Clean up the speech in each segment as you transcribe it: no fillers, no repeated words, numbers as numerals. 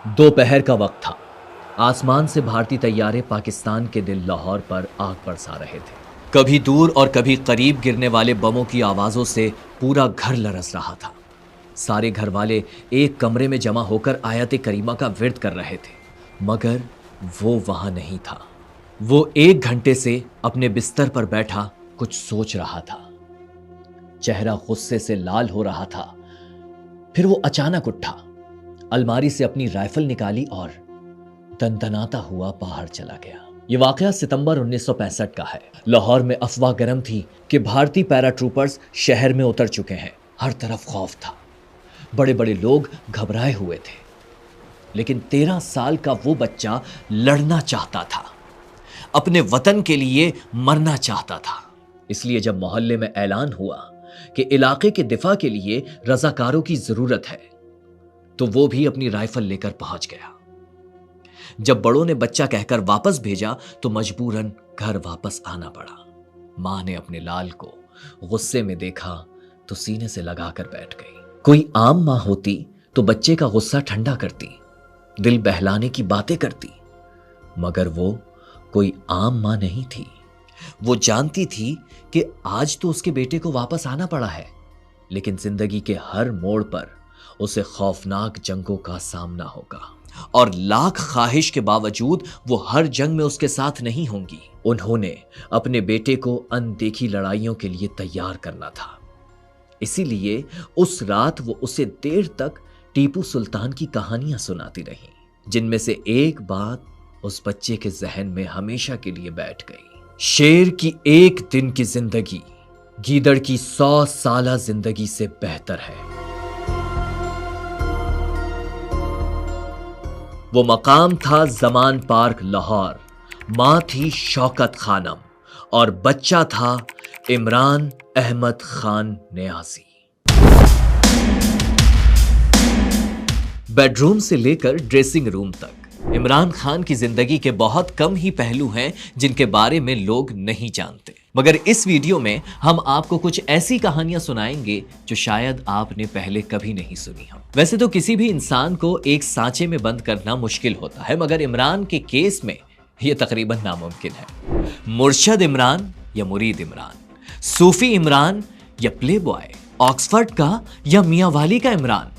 दोपहर का वक्त था। आसमान से भारतीय तैयारे पाकिस्तान के दिल लाहौर पर आग बरसा रहे थे। कभी दूर और कभी करीब गिरने वाले बमों की आवाजों से पूरा घर लरस रहा था। सारे घर वाले एक कमरे में जमा होकर आयत करीमा का विर्द कर रहे थे, मगर वो वहां नहीं था। वो 1 घंटे से अपने बिस्तर पर बैठा कुछ सोच रहा था। चेहरा गुस्से से लाल हो रहा था। फिर वो अचानक उठा, अलमारी से अपनी राइफल निकाली और दनदनाता हुआ बाहर चला गया। ये वाकया सितंबर 1965 का है। लाहौर में अफवाह गर्म थी कि भारतीय पैराट्रूपर्स शहर में उतर चुके हैं। हर तरफ खौफ था, बड़े बड़े लोग घबराए हुए थे। लेकिन 13 साल का वो बच्चा लड़ना चाहता था, अपने वतन के लिए मरना चाहता था। इसलिए जब मोहल्ले में ऐलान हुआ कि इलाके के दिफा के लिए रजाकारों की जरूरत है, तो वो भी अपनी राइफल लेकर पहुंच गया। जब बड़ों ने बच्चा कहकर वापस भेजा तो मजबूरन घर वापस आना पड़ा। मां ने अपने लाल को गुस्से में देखा तो सीने से लगाकर बैठ गई। कोई आम मां होती तो बच्चे का गुस्सा ठंडा करती, दिल बहलाने की बातें करती, मगर वो कोई आम मां नहीं थी। वो जानती थी कि आज तो उसके बेटे को वापस आना पड़ा है, लेकिन जिंदगी के हर मोड़ पर उसे खौफनाक जंगों का सामना होगा और लाख ख्वाहिश के बावजूद वो हर जंग में उसके साथ नहीं होंगी। उन्होंने अपने बेटे को अनदेखी लड़ाइयों के लिए तैयार करना था। इसीलिए उस रात वो उसे देर तक टीपू सुल्तान की कहानियां सुनाती रही, जिनमें से एक बात उस बच्चे के जहन में हमेशा के लिए बैठ गई। शेर की 1 दिन की जिंदगी गीदड़ की 100 साला जिंदगी से बेहतर है। वो मकाम था जमान पार्क लाहौर, मां थी शौकत खानम और बच्चा था इमरान अहमद खान नियाजी। बेडरूम से लेकर ड्रेसिंग रूम तक इमरान खान की जिंदगी के बहुत कम ही पहलू हैं जिनके बारे में लोग नहीं जानते, मगर इस वीडियो में हम आपको कुछ ऐसी कहानियां सुनाएंगे जो शायद आपने पहले कभी नहीं सुनी हो। वैसे तो किसी भी इंसान को एक सांचे में बंद करना मुश्किल होता है, मगर इमरान के केस में यह तकरीबन नामुमकिन है। मुर्शद इमरान या मुरीद इमरान, सूफी इमरान या प्लेबॉय, ऑक्सफर्ड का या मियांवाली का इमरान,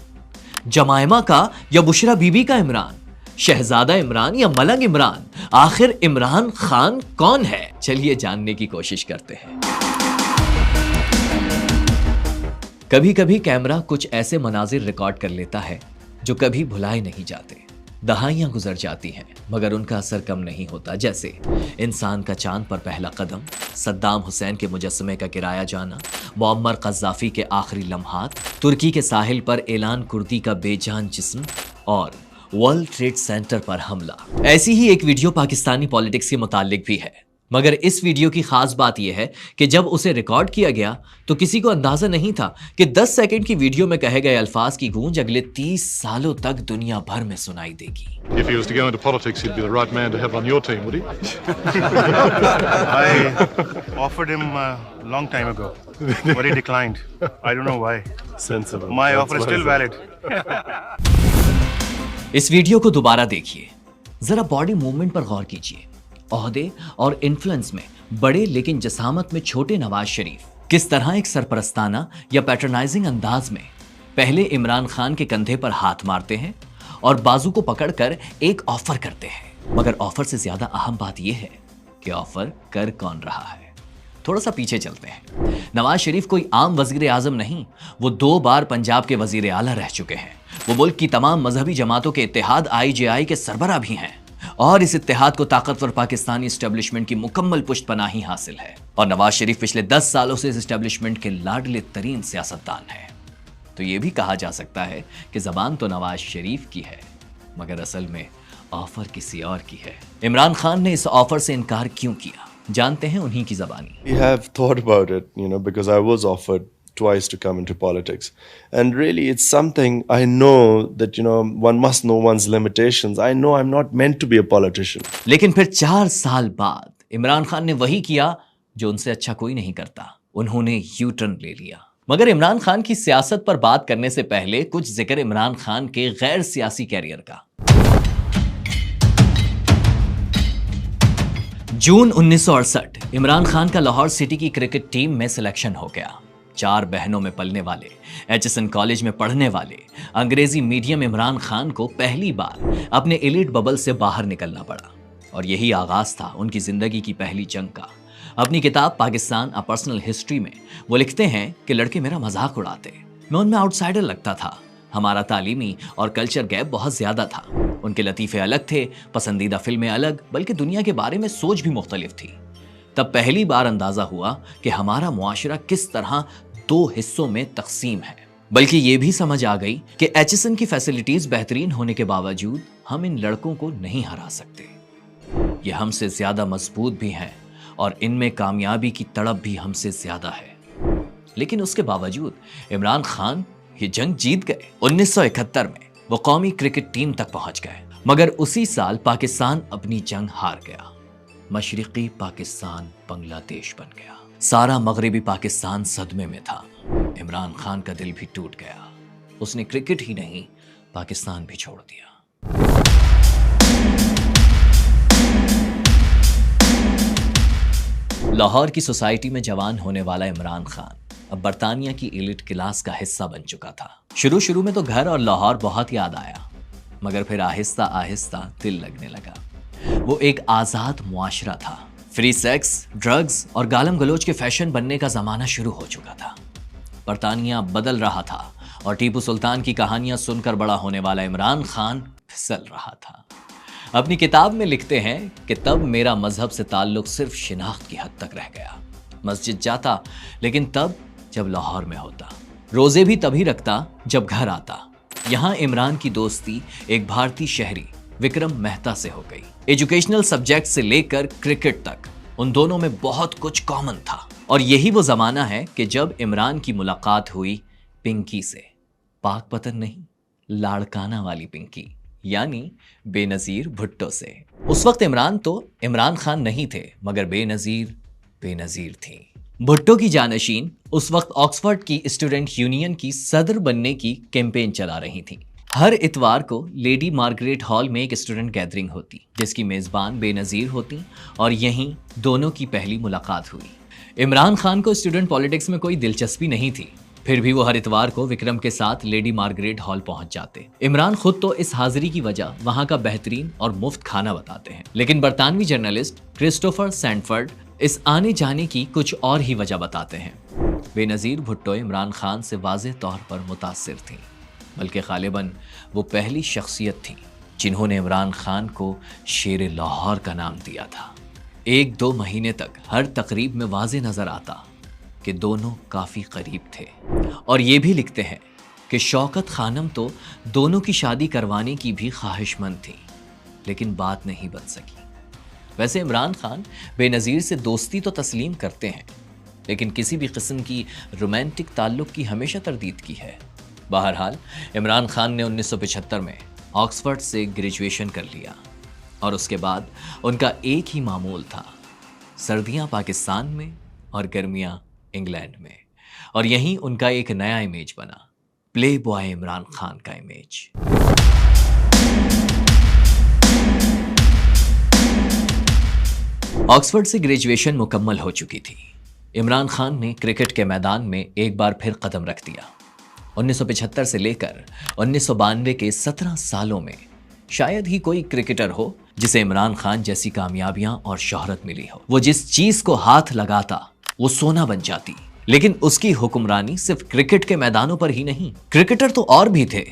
जमायमा का या बुशरा बीबी का इमरान, शहजादा इमरान या मलंग इमरान, आखिर इमरान खान कौन है? चलिए जानने की कोशिश करते हैं। कभी कभी कैमरा कुछ ऐसे मनाजिर रिकॉर्ड कर लेता है जो कभी भुलाए नहीं जाते। दहाइयां गुजर जाती हैं मगर उनका असर कम नहीं होता, जैसे इंसान का चांद पर पहला कदम, सद्दाम हुसैन के मुजस्समे का गिराया जाना, मुअम्मर कज़्ज़ाफ़ी के आखिरी लम्हात, तुर्की के साहिल पर एलान कुर्दी का बेजान जिस्म और वर्ल्ड ट्रेड सेंटर पर हमला। ऐसी ही एक वीडियो पाकिस्तानी पॉलिटिक्स के मुतालिक भी है, मगर इस वीडियो की खास बात यह है कि जब उसे रिकॉर्ड किया गया तो किसी को अंदाजा नहीं था कि 10 सेकंड की वीडियो में कहे गए अल्फाज की गूंज अगले 30 सालों तक दुनिया भर में सुनाई देगी। If he was to go into politics, he'd be the right man to have on your team, would he? I offered him a long time ago, but he declined. I don't know why. Sensible. My offer is still valid. इस video को दोबारा देखिए, जरा body movement पर गौर कीजिए। ओहदे और influence में बड़े लेकिन जसामत में छोटे नवाज शरीफ किस तरह एक सरपरस्ताना या पैटर्नाइजिंग अंदाज में पहले इमरान खान के कंधे पर हाथ मारते हैं और बाजू को पकड़कर एक ऑफर करते हैं। मगर ऑफर से ज्यादा अहम बात यह है कि ऑफर कर कौन रहा है। थोड़ा सा पीछे चलते हैं। नवाज शरीफ कोई आम वजीर आजम नहीं, वो 2 बार पंजाब के वजीर आला रह चुके हैं। वो मुल्क की तमाम मजहबी जमातों के इत्तेहाद IJI के सरबराह भी हैं और इस इत्तेहाद को ताकतवर पाकिस्तानी एस्टेब्लिशमेंट की मुकम्मल पुष्टपनाही हासिल है। और नवाज शरीफ पिछले 10 सालों से इस एस्टेब्लिशमेंट के लाडले तरीन सियासतदान है। तो ये भी कहा जा सकता है कि जबान तो नवाज शरीफ की है, मगर असल में ऑफर किसी और की है। इमरान खान ने इस ऑफर से इनकार क्यों किया, जानते हैं उन्हीं की जबानी। We have thought about it, because I was offered twice to come into politics. And really, it's something I know that, one must know one's limitations. I know I'm not meant to be a politician. लेकिन फिर 4 साल बाद इमरान खान ने वही किया जो उनसे अच्छा कोई नहीं करता। उन्होंने यू टर्न ले लिया। मगर इमरान खान की सियासत पर बात करने से पहले कुछ जिक्र इमरान खान के गैर सियासी कैरियर का। जून 1968 इमरान खान का लाहौर सिटी की क्रिकेट टीम में सिलेक्शन हो गया। 4 बहनों में पलने वाले, एचएसएन कॉलेज में पढ़ने वाले अंग्रेजी मीडियम इमरान खान को पहली बार अपने एलिट बबल से बाहर निकलना पड़ा और यही आगाज था उनकी जिंदगी की पहली जंग का। अपनी किताब पाकिस्तान अ पर्सनल हिस्ट्री में वो लिखते हैं कि लड़के मेरा मजाक उड़ाते, मैं उनमें आउटसाइडर लगता था, हमारा तालीमी और कल्चर गैप बहुत ज्यादा था, उनके लतीफ़े अलग थे, पसंदीदा फिल्में अलग, बल्कि दुनिया के बारे में सोच भी मुख्तलिफ थी। तब पहली बार अंदाजा हुआ कि हमारा मुआशरा किस तरह 2 हिस्सों में तकसीम है। बल्कि ये भी समझ आ गई कि एचएसएन की फैसिलिटीज बेहतरीन होने के बावजूद हम इन लड़कों को नहीं हरा सकते। ये हमसे ज्यादा मजबूत भी हैं और इनमें कामयाबी की तड़प भी हमसे ज्यादा है। लेकिन उसके बावजूद इमरान खान ये जंग जीत गए। 1971 में वो कौमी क्रिकेट टीम तक पहुंच गए, मगर उसी साल पाकिस्तान अपनी जंग हार गया। मशरिकी पाकिस्तान बांग्लादेश बन गया। सारा मगरिबी पाकिस्तान सदमे में था। इमरान खान का दिल भी टूट गया। उसने क्रिकेट ही नहीं, पाकिस्तान भी छोड़ दिया। लाहौर की सोसाइटी में जवान होने वाला इमरान खान अब बरतानिया की एलिट क्लास का हिस्सा बन चुका था। शुरू में तो घर और लाहौर बहुत याद आया, मगर फिर आहिस्ता आहिस्ता दिल लगने लगा। वो एक आजाद मुआशरा था। फ्री सेक्स, ड्रग्स और गालम गलोच के फैशन बनने का जमाना शुरू हो चुका था। बरतानिया बदल रहा था और टीपू सुल्तान की कहानियां सुनकर बड़ा होने वाला इमरान खान फिसल रहा था। अपनी किताब में लिखते हैं कि तब मेरा मजहब से ताल्लुक सिर्फ शिनाख्त की हद तक रह गया। मस्जिद जाता, लेकिन तब जब लाहौर में होता। रोजे भी तभी रखता जब घर आता। यहाँ इमरान की दोस्ती एक भारतीय शहरी विक्रम मेहता से हो गई। एजुकेशनल सब्जेक्ट से लेकर क्रिकेट तक उन दोनों में बहुत कुछ कॉमन था। और यही वो जमाना है कि जब इमरान की मुलाकात हुई पिंकी से। पाक पतन नहीं, लाड़काना वाली पिंकी, यानी बेनजीर भुट्टो से। उस वक्त इमरान तो इमरान खान नहीं थे, मगर बेनजीर थी। भुट्टो की जानशीन उस वक्त ऑक्सफोर्ड की स्टूडेंट यूनियन की सदर बनने की कैंपेन चला रही थी। हर इतवार को लेडी मार्गरेट हॉल में एक स्टूडेंट गैदरिंग होती, जिसकी मेजबान बेनजीर होती, और यहीं दोनों की पहली मुलाकात हुई। इमरान खान को स्टूडेंट पॉलिटिक्स में कोई दिलचस्पी नहीं थी, फिर भी वो हर इतवार को विक्रम के साथ लेडी मार्गरेट हॉल पहुंच जाते। इमरान खुद तो इस हाजिरी की वजह वहां का बेहतरीन और मुफ्त खाना बताते हैं, लेकिन बरतानवी जर्नलिस्ट क्रिस्टोफर सैंडफर्ड इस आने जाने की कुछ और ही वजह बताते हैं। बेनजीर भुट्टो इमरान खान से वाज़ेह तौर पर मुतासिर थी, बल्कि गालिबन वो पहली शख्सियत थी जिन्होंने इमरान खान को शेर लाहौर का नाम दिया था। 1-2 महीने तक हर तकरीब में वाज़ेह नजर आता कि दोनों काफी करीब थे। और ये भी लिखते हैं कि शौकत खानम तो दोनों की शादी करवाने की भी ख्वाहिशमंद थी, लेकिन बात नहीं बन सकी। वैसे इमरान खान बेनजीर से दोस्ती तो तस्लीम करते हैं, लेकिन किसी भी किस्म की रोमांटिक ताल्लुक की हमेशा तरदीद की है। बहरहाल इमरान खान ने 1975 में ऑक्सफोर्ड से ग्रेजुएशन कर लिया और उसके बाद उनका एक ही मामूल था, सर्दियां पाकिस्तान में और गर्मियां इंग्लैंड में। और यहीं उनका एक नया इमेज बना, प्ले बॉय इमरान खान का इमेज। ऑक्सफोर्ड से ग्रेजुएशन मुकम्मल हो चुकी थी। इमरान खान ने क्रिकेट के मैदान में एक बार फिर कदम रख दिया। 1975 से लेकर 1992 के 17 सालों में शायद ही कोई क्रिकेटर हो जिसे इमरान खान जैसी कामयाबियां और शोहरत मिली हो। वो जिस चीज को हाथ लगाता वो सोना बन जाती। लेकिन उसकी हुक्मरानी सिर्फ क्रिकेट के मैदानों पर ही नहीं, क्रिकेटर तो और भी थे,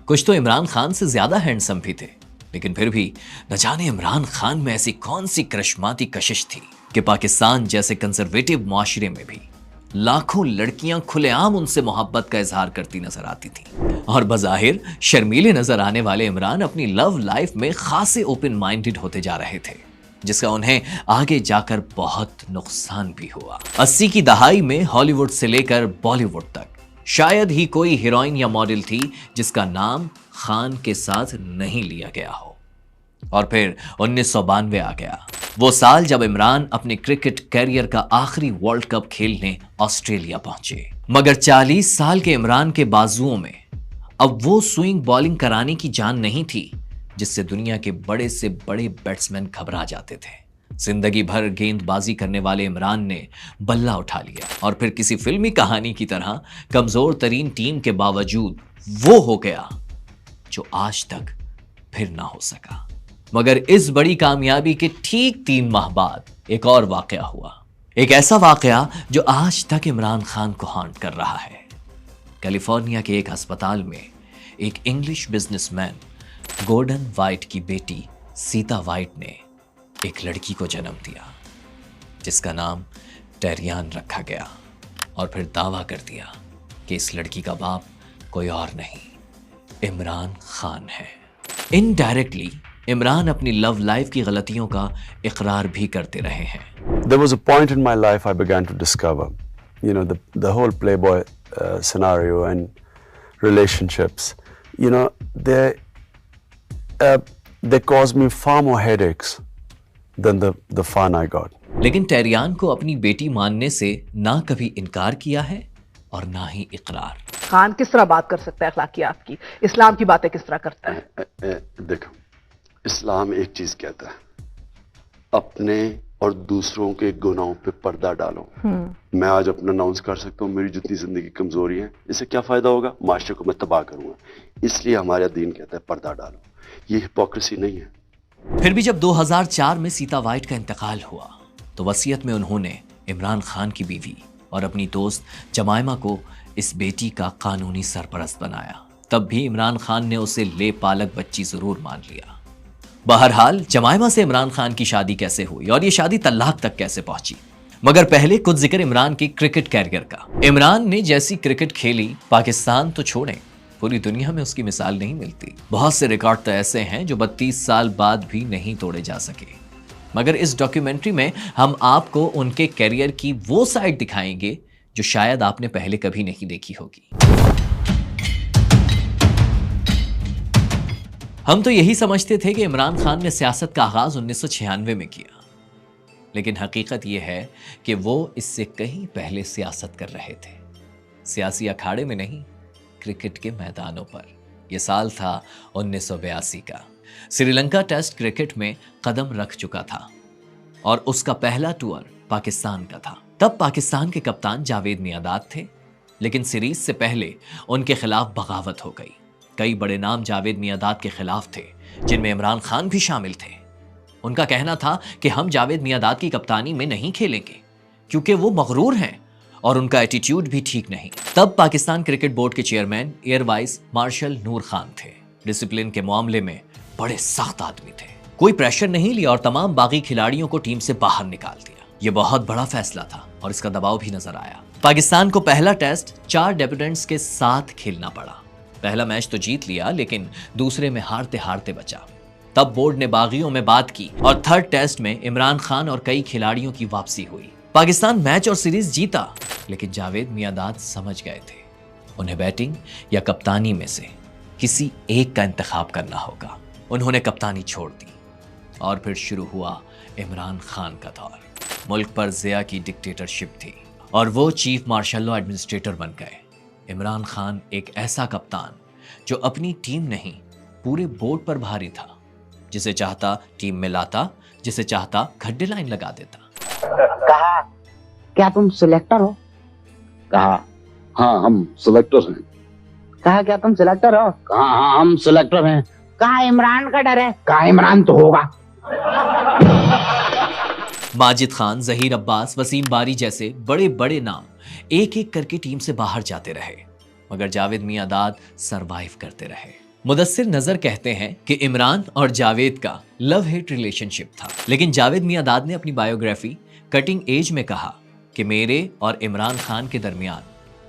कुछ तो इमरान खान से ज्यादा हैंडसम भी थे। लेकिन फिर भी न जाने इमरान खान में ऐसी कौन सी करिश्माती कशिश थी कि पाकिस्तान जैसे कंजर्वेटिव मुआशरे में भी लाखों लड़कियां खुलेआम उनसे मोहब्बत का इजहार करती नजर आती थी। और बज़ाहिर शर्मीले नजर आने वाले इमरान अपनी लव लाइफ में खासे ओपन माइंडेड होते जा रहे थे, जिसका उन्हें आगे जाकर बहुत नुकसान भी हुआ। 80 की दहाई में हॉलीवुड से लेकर बॉलीवुड तक शायद ही कोई हीरोइन या मॉडल थी जिसका नाम खान के साथ नहीं लिया गया हो। और फिर 1992 आ गया, वो साल जब इमरान अपने क्रिकेट कैरियर का आखिरी वर्ल्ड कप खेलने ऑस्ट्रेलिया पहुंचे। मगर 40 साल के इमरान के बाजुओं में अब वो स्विंग बॉलिंग कराने की जान नहीं थी जिससे दुनिया के बड़े से बड़े बैट्समैन घबरा जाते थे। जिंदगी भर गेंदबाजी करने वाले इमरान ने बल्ला उठा लिया और फिर किसी फिल्मी कहानी की तरह कमजोर तरीन टीम के बावजूद वो हो गया जो आज तक फिर ना हो सका। मगर इस बड़ी कामयाबी के ठीक 3 माह बाद एक और वाकया हुआ, एक ऐसा वाकया जो आज तक इमरान खान को हॉन्ट कर रहा है। कैलिफोर्निया के एक अस्पताल में एक इंग्लिश बिजनेसमैन गॉर्डन वाइट की बेटी सीता वाइट ने एक लड़की को जन्म दिया जिसका नाम टेरियान रखा गया और फिर दावा कर दिया कि इस लड़की का बाप कोई और नहीं, इमरान खान है। इनडायरेक्टली इमरान अपनी लव लाइफ की गलतियों का इकरार भी करते रहे हैं। There was a point in my life I began to discover, the whole Playboy scenario and relationships, they caused me far more headaches than the fun I got. लेकिन टेरियान को अपनी बेटी मानने से ना कभी इनकार किया है और ना ही इकरार। खान किस तरह बात कर सकता है अखलाकियात की, इस्लाम की बातें किस तरह करता है? देखो, इस्लाम एक चीज कहता है, अपने और दूसरों के गुनाहों पे पर्दा डालो। मैं आज अपना अनाउंस कर सकता हूँ मेरी जितनी जिंदगी कमजोरी है, इससे क्या फायदा होगा? माशरे को मैं तबाह करूंगा। इसलिए हमारा दीन कहता है पर्दा डालो। ये हिपोक्रेसी नहीं है। फिर भी जब 2004 में सीता वाइट का इंतकाल हुआ तो वसीयत में उन्होंने इमरान खान की बीवी और अपनी दोस्त जमाइमा को इस बेटी का कानूनी सरपरस्त बनाया। तब भी इमरान खान ने उसे ले पालक बच्ची जरूर मान लिया। बहरहाल जमाइमा से इमरान खान की शादी कैसे हुई और ये शादी तलाक तक कैसे पहुंची, मगर पहले कुछ जिक्र इमरान की क्रिकेट कैरियर का। इमरान ने जैसी क्रिकेट खेली, पाकिस्तान तो छोड़ें, पूरी दुनिया में उसकी मिसाल नहीं मिलती। बहुत से रिकॉर्ड तो ऐसे हैं जो 32 साल बाद भी नहीं तोड़े जा सके। मगर इस डॉक्यूमेंट्री में हम आपको उनके कैरियर की वो साइड दिखाएंगे जो शायद आपने पहले कभी नहीं देखी होगी। हम तो यही समझते थे कि इमरान खान ने सियासत का आगाज 1996 में किया, लेकिन हकीकत यह है कि वो इससे कहीं पहले सियासत कर रहे थे। सियासी अखाड़े में नहीं, क्रिकेट के मैदानों पर। यह साल था 1982 का। श्रीलंका टेस्ट क्रिकेट में कदम रख चुका था और उसका पहला टूर पाकिस्तान का था। तब पाकिस्तान के कप्तान जावेद मियांदाद थे, लेकिन सीरीज से पहले उनके खिलाफ बगावत हो गई। कई बड़े नाम जावेद मियांदाद के खिलाफ थे, जिनमें इमरान खान भी शामिल थे। उनका कहना था कि हम जावेद मियांदाद की कप्तानी में नहीं खेलेंगे क्योंकि वो मगरूर हैं और उनका एटीट्यूड भी ठीक नहीं। तब पाकिस्तान क्रिकेट बोर्ड के चेयरमैन एयर वाइस मार्शल नूर खान थे। डिसिप्लिन के मामले में बड़े सख्त आदमी थे। कोई प्रेशर नहीं लिया और तमाम बागी खिलाड़ियों को टीम से बाहर निकाल दिया। यह बहुत बड़ा फैसला था और इसका दबाव भी नजर आया। पाकिस्तान को पहला टेस्ट 4 डेब्यूटेंट्स के साथ खेलना पड़ा। पहला मैच तो जीत लिया, लेकिन दूसरे में हारते हारते बचा। तब बोर्ड ने बागियों में बात की और 3rd टेस्ट में इमरान खान और कई खिलाड़ियों की वापसी हुई। पाकिस्तान मैच और सीरीज जीता, लेकिन जावेद मियांदाद समझ गए थे उन्हें बैटिंग या कप्तानी में से किसी एक का इंतखाब करना होगा। उन्होंने कप्तानी छोड़ दी और फिर शुरू हुआ इमरान खान का दौर। मुल्क पर ज़िया की डिक्टेटरशिप थी और वो चीफ मार्शल लॉ एडमिनिस्ट्रेटर बन गए। इमरान खान एक ऐसा कप्तान जो अपनी टीम नहीं पूरे बोर्ड पर भारी था। जिसे चाहता टीम में लाता, जिसे चाहता खड्डे लाइन लगा देता। कहा, क्या तुम सिलेक्टर हो? कहा, हाँ हम सिलेक्टर हैं। कहा, क्या तुम सिलेक्टर हो? कहा, हाँ हम सिलेक्टर हैं। कहा, इमरान का डर है? कहा, इमरान तो होगा। माजिद खान, जहीर अब्बास, वसीम बारी जैसे बड़े बड़े नाम एक एक करके टीम से बाहर जाते रहे, मगर जावेद मियांदाद सरवाइव करते रहे। मुदस्सिर नजर कहते हैं कि इमरान और जावेद का लव हेट रिलेशनशिप था, लेकिन जावेद मियांदाद ने अपनी बायोग्राफी कटिंग एज में कहा कि मेरे और इमरान खान के दरमियान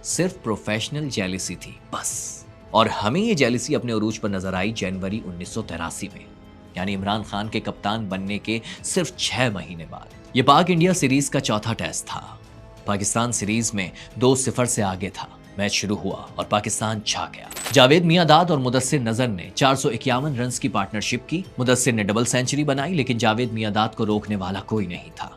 सिर्फ प्रोफेशनल जेलिसी थी बस। और हमें ये जेलिसी अपने उरूज पर नजर आई जनवरी 1983 में, यानी इमरान खान के कप्तान बनने के सिर्फ 6 महीने बाद। ये पाक इंडिया सीरीज का चौथा टेस्ट था। पाकिस्तान सीरीज में 2-0 से आगे था। मैच शुरू हुआ और पाकिस्तान छा गया। जावेद मियांदाद और मुदस्सिर नजर ने 451 रन की पार्टनरशिप की। मुदस्सिर ने डबल सेंचुरी बनाई, लेकिन जावेद मियांदाद को रोकने वाला कोई नहीं था।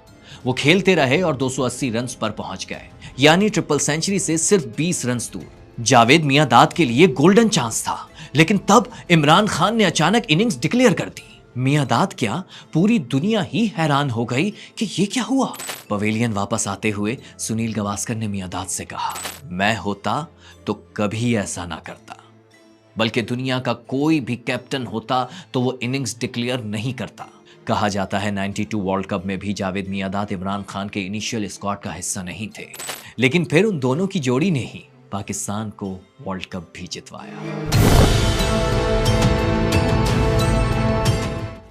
वो खेलते रहे और 280 रन पर पहुंच गए, यानी ट्रिपल सेंचुरी से सिर्फ 20 रन दूर। जावेद मियांदाद के लिए गोल्डन चांस था, लेकिन तब इमरान खान ने अचानक इनिंग्स डिक्लेयर कर दी। मियादाद क्या, पूरी दुनिया ही हैरान हो गई कि ये क्या हुआ। पवेलियन वापस आते हुए सुनील गावस्कर ने मियादाद से कहा, मैं होता तो कभी ऐसा ना करता, बल्कि दुनिया का कोई भी कैप्टन होता तो वो इनिंग्स डिक्लेयर नहीं करता। कहा जाता है 92 वर्ल्ड कप में भी जावेद मियादाद इमरान खान के इनिशियल स्क्वाड का हिस्सा नहीं थे, लेकिन फिर उन दोनों की जोड़ी ने ही पाकिस्तान को वर्ल्ड कप भी जितवाया।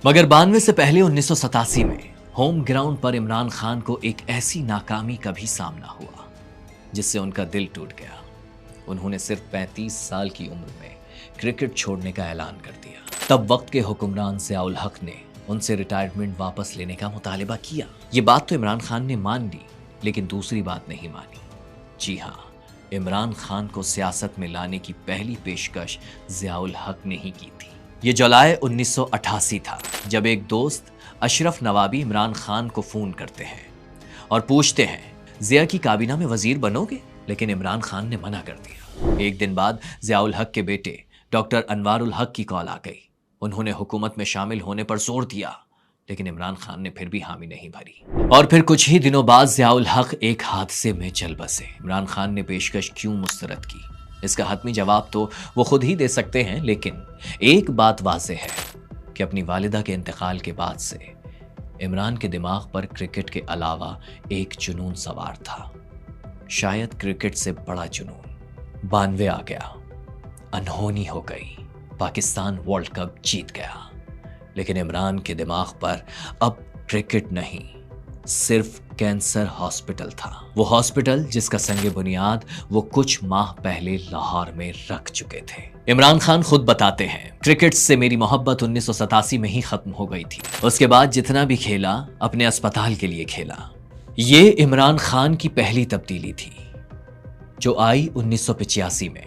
मगर 92 से पहले 1987 में होम ग्राउंड पर इमरान खान को एक ऐसी नाकामी का भी सामना हुआ जिससे उनका दिल टूट गया। उन्होंने सिर्फ 35 साल की उम्र में क्रिकेट छोड़ने का ऐलान कर दिया। तब वक्त के हुक्मरान ज़ियाउल हक ने उनसे रिटायरमेंट वापस लेने का मुतालिबा किया। ये बात तो इमरान खान ने मान ली, लेकिन दूसरी बात नहीं मानी। जी हाँ, इमरान खान को सियासत में लाने की पहली पेशकश ज़ियाउल हक ने ही की थी। ये जुलाई 1988 था, जब एक दोस्त अशरफ नवाबी इमरान खान को फोन करते हैं और पूछते हैं, ज़िया की काबीना में वजीर बनोगे? लेकिन इमरान खान ने मना कर दिया। एक दिन बाद ज़ियाउल हक के बेटे डॉक्टर अनवारुल हक की कॉल आ गई। उन्होंने हुकूमत में शामिल होने पर जोर दिया, लेकिन इमरान खान ने फिर भी हामी नहीं भरी। और फिर कुछ ही दिनों बाद ज़ियाउल हक एक हादसे में चल बसे। इमरान खान ने पेशकश क्यों मुस्तरद की, इसका हतमी जवाब तो वो खुद ही दे सकते हैं, लेकिन एक बात वाज़ेह है कि अपनी वालिदा के इंतकाल के बाद से इमरान के दिमाग पर क्रिकेट के अलावा एक जुनून सवार था, शायद क्रिकेट से बड़ा जुनून। 92 आ गया, अनहोनी हो गई, पाकिस्तान वर्ल्ड कप जीत गया, लेकिन इमरान के दिमाग पर अब क्रिकेट नहीं, सिर्फ कैंसर हॉस्पिटल था। वो हॉस्पिटल जिसका संगे बुनियाद वो कुछ माह पहले लाहौर में रख चुके थे। इमरान खान खुद बताते हैं, क्रिकेट से मेरी मोहब्बत 1987 में ही खत्म हो गई थी। उसके बाद जितना भी खेला अपने अस्पताल के लिए खेला। ये इमरान खान की पहली तब्दीली थी जो आई 1985 में।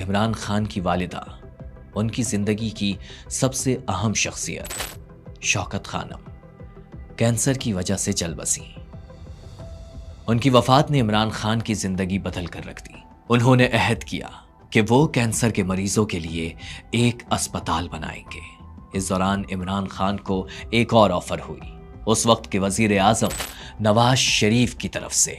इमरान खान की वालिदा, उनकी जिंदगी की सबसे अहम शख्सियत शौकत खानम, कैंसर की वजह से चल बसी। उनकी वफात ने इमरान खान की जिंदगी बदल कर रख दी। उन्होंने अहद किया कि वो कैंसर के मरीजों के लिए एक अस्पताल बनाएंगे। इस दौरान इमरान खान को एक और ऑफर हुई, उस वक्त के वजीर आजम नवाज शरीफ की तरफ से।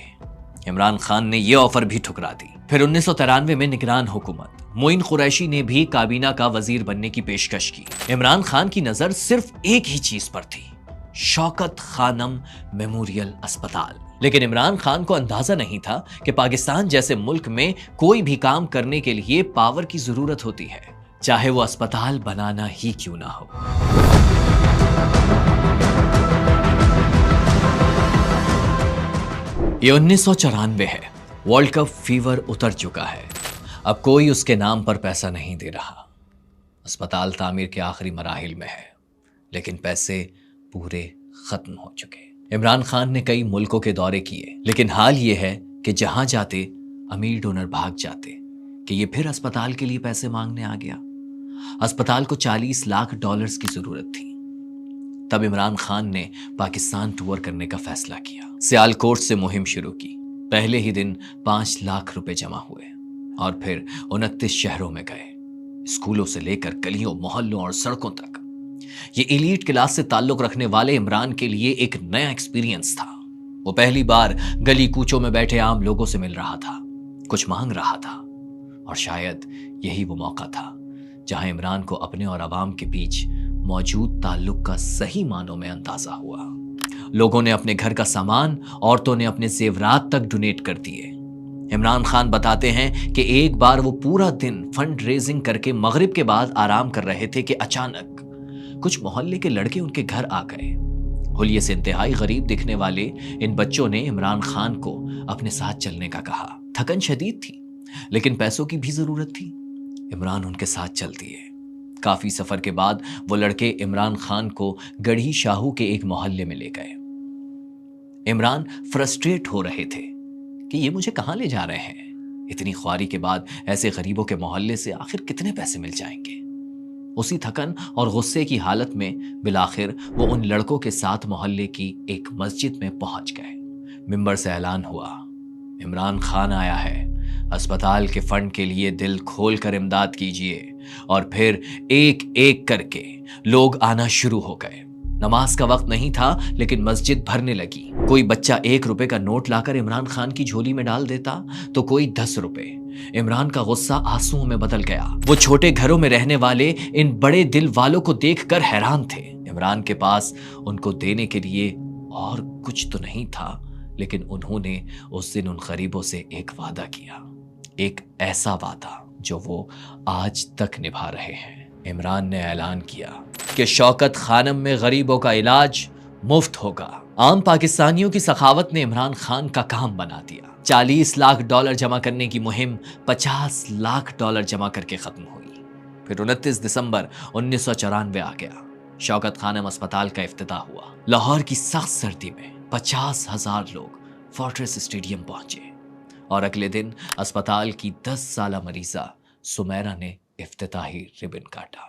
इमरान खान ने यह ऑफर भी ठुकरा दी। फिर 1993 में निगरान हुकूमत मोइन कुरैशी ने भी काबीना का वजीर बनने की पेशकश की। इमरान खान की नजर सिर्फ एक ही चीज पर थी, शौकत खानम मेमोरियल अस्पताल। लेकिन इमरान खान को अंदाजा नहीं था कि पाकिस्तान जैसे मुल्क में कोई भी काम करने के लिए पावर की जरूरत होती है, चाहे वो अस्पताल बनाना ही क्यों ना हो। ये 1994 है, वर्ल्ड कप फीवर उतर चुका है। अब कोई उसके नाम पर पैसा नहीं दे रहा। अस्पताल तामीर के आखिरी मराहिल में है, लेकिन पैसे पूरे खत्म हो चुके। इमरान खान ने कई मुल्कों के दौरे किए, लेकिन हाल ये है कि जहां जाते अमीर डोनर भाग जाते कि ये फिर अस्पताल के लिए पैसे मांगने आ गया। अस्पताल को $40 लाख की जरूरत थी। तब इमरान खान ने पाकिस्तान टूर करने का फैसला किया। सियालकोट से मुहिम शुरू की। पहले ही दिन 5 लाख रुपए जमा हुए और फिर 29 शहरों में गए, स्कूलों से लेकर गलियों, मोहल्लों और सड़कों तक। ये एलीट क्लास से ताल्लुक रखने वाले इमरान के लिए एक नया एक्सपीरियंस था। वो पहली बार गली कूचों में बैठे आम लोगों से मिल रहा था, कुछ मांग रहा था, और शायद यही वो मौका था जहां इमरान को अपने और अवाम के बीच मौजूद ताल्लुक का सही मानों में अंदाजा हुआ। लोगों ने अपने घर का सामान, औरतों ने अपने जेवरात तक डोनेट कर दिए। इमरान खान बताते हैं कि एक बार वो पूरा दिन फंड रेजिंग करके मगरिब के बाद आराम कर रहे थे कि अचानक कुछ मोहल्ले के लड़के उनके घर आ गए। हुलिये से इंतहाई गरीब दिखने वाले इन बच्चों ने इमरान खान को अपने साथ चलने का कहा। थकन शदीद थी, लेकिन पैसों की भी जरूरत थी। इमरान उनके साथ चल दिए। काफी सफर के बाद वो लड़के इमरान खान को गढ़ी शाहू के एक मोहल्ले में ले गए। इमरान फ्रस्ट्रेट हो रहे थे कि ये मुझे कहां ले जा रहे हैं। इतनी ख्वारी के बाद ऐसे गरीबों के मोहल्ले से आखिर कितने पैसे मिल जाएंगे। उसी थकन और गुस्से की हालत में बिलाखिर वो उन लड़कों के साथ मोहल्ले की एक मस्जिद में पहुंच गए। मिंबर से ऐलान हुआ, इमरान खान आया है, अस्पताल के फंड के लिए दिल खोलकर इमदाद कीजिए। और फिर एक एक करके लोग आना शुरू हो गए। नमाज का वक्त नहीं था लेकिन मस्जिद भरने लगी। कोई बच्चा 1 रुपए का नोट लाकर इमरान खान की झोली में डाल देता तो कोई 10 रुपए। इमरान का गुस्सा आंसुओं में बदल गया। वो छोटे घरों में रहने वाले इन बड़े दिल वालों को देखकर हैरान थे। इमरान के पास उनको देने के लिए और कुछ तो नहीं था, लेकिन उन्होंने उस दिन उन गरीबों से एक वादा किया, एक ऐसा वादा जो वो आज तक निभा रहे हैं। इमरान ने ऐलान किया कि शौकत खानम में गरीबों का इलाज मुफ्त होगा। आम पाकिस्तानियों की सखावत ने इमरान खान का काम बना दिया। $40 लाख जमा करने की मुहिम $50 लाख जमा करके खत्म हुई। फिर 29 दिसंबर 1994 आ गया। शौकत खानम अस्पताल का इफ्तिताह हुआ। लाहौर की सख्त सर्दी में 50,000 लोग फोर्ट्रेस स्टेडियम पहुंचे और अगले दिन अस्पताल की 10 साला मरीजा सुमेरा ने इफ्तिताही रिबन काटा।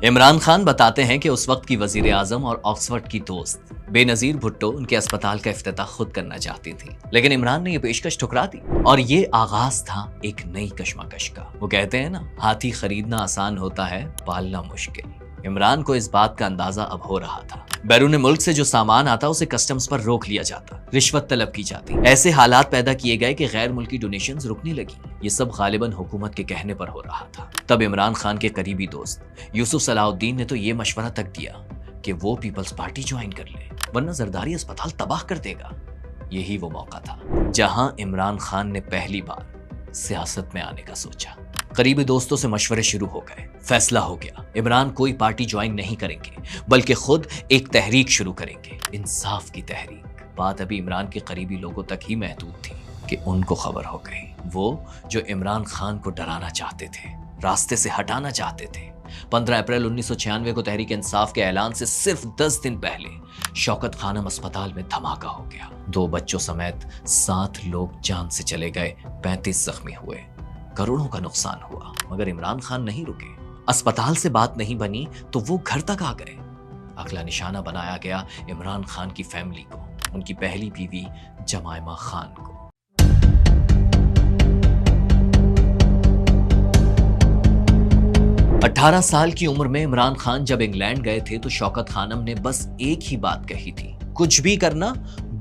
इमरान खान बताते हैं कि उस वक्त की वजीर आजम और ऑक्सफोर्ड की दोस्त बेनजीर भुट्टो उनके अस्पताल का इफ्तिताह खुद करना चाहती थी, लेकिन इमरान ने यह पेशकश ठुकरा दी और ये आगाज था एक नई कशमकश का। वो कहते हैं ना, हाथी खरीदना आसान होता है, पालना मुश्किल। इमरान को इस बात का अंदाजा अब हो रहा था। बैरून मुल्क से जो सामान आता उसे कस्टम्स पर रोक लिया जाता, रिश्वत तलब की जाती। ऐसे हालात पैदा किए गए कि गैर मुल्की डोनेशंस रुकने लगी। ये सब गालिबन हुकूमत के कहने पर हो रहा था। तब इमरान खान के करीबी दोस्त यूसुफ सलाहुद्दीन ने तो ये मशवरा तक दिया कि वो पीपल्स पार्टी ज्वाइन कर ले, वरना जरदारी अस्पताल तबाह कर देगा। यही वो मौका था जहां इमरान खान ने पहली बार सियासत में आने का सोचा। करीबी दोस्तों से मशवरे शुरू हो गए। फैसला हो गया, इमरान कोई पार्टी ज्वाइन नहीं करेंगे, बल्कि खुद एक तहरीक शुरू करेंगे, इंसाफ की तहरीक। बात अभी इमरान के करीबी लोगों तक ही महदूद थी कि उनको खबर हो गई। वो जो इमरान खान को डराना चाहते थे, रास्ते से हटाना चाहते थे। 15 अप्रैल 1996 को तहरीक इंसाफ के ऐलान से सिर्फ 10 दिन पहले शौकत खानम अस्पताल में धमाका हो गया। 2 बच्चों समेत 7 लोग जान से चले गए, 35 जख्मी हुए, करोड़ों का नुकसान हुआ। मगर इमरान खान नहीं रुके। अस्पताल से बात नहीं बनी तो वो घर तक आ गए। अगला निशाना बनाया गया इमरान खान की फैमिली को, उनकी पहली बीवी जमायमा खान को। अठारह साल की उम्र में इमरान खान जब इंग्लैंड गए थे तो शौकत खानम ने बस एक ही बात कही थी, कुछ भी करना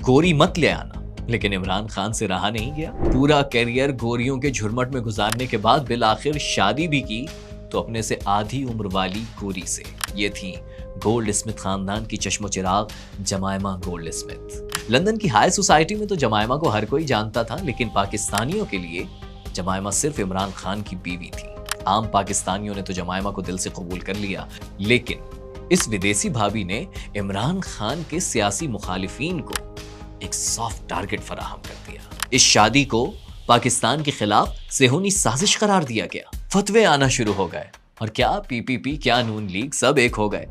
गोरी मत ले आना। लेकिन इमरान खान से रहा नहीं गया। पूरा कैरियर गोरियों के झुरमट में गुजारने के बाद बिल आखिर शादी भी की तो अपने से आधी उम्र वाली गोरी से। ये थी गोल्ड स्मिथ खानदान की चश्मो चिराग जमायमा गोल्ड स्मिथ। लंदन की हाई सोसाइटी में तो जमायमा को हर कोई जानता था, लेकिन पाकिस्तानियों के लिए जमायमा सिर्फ इमरान खान की बीवी थी। आम पाकिस्तानियों ने तो जमायमा को दिल से कबूल कर लिया, लेकिन इस विदेशी भाभी ने इमरान खान के सियासी मुखालिफिन को एक सॉफ्ट टारगेट फराहम कर दिया। इस शादी को पाकिस्तान के खिलाफ सेहूनी साजिश करार दिया गया। फतवे आना शुरू हो गए और क्या पीपीपी, क्या नून लीग, सब एक हो गए।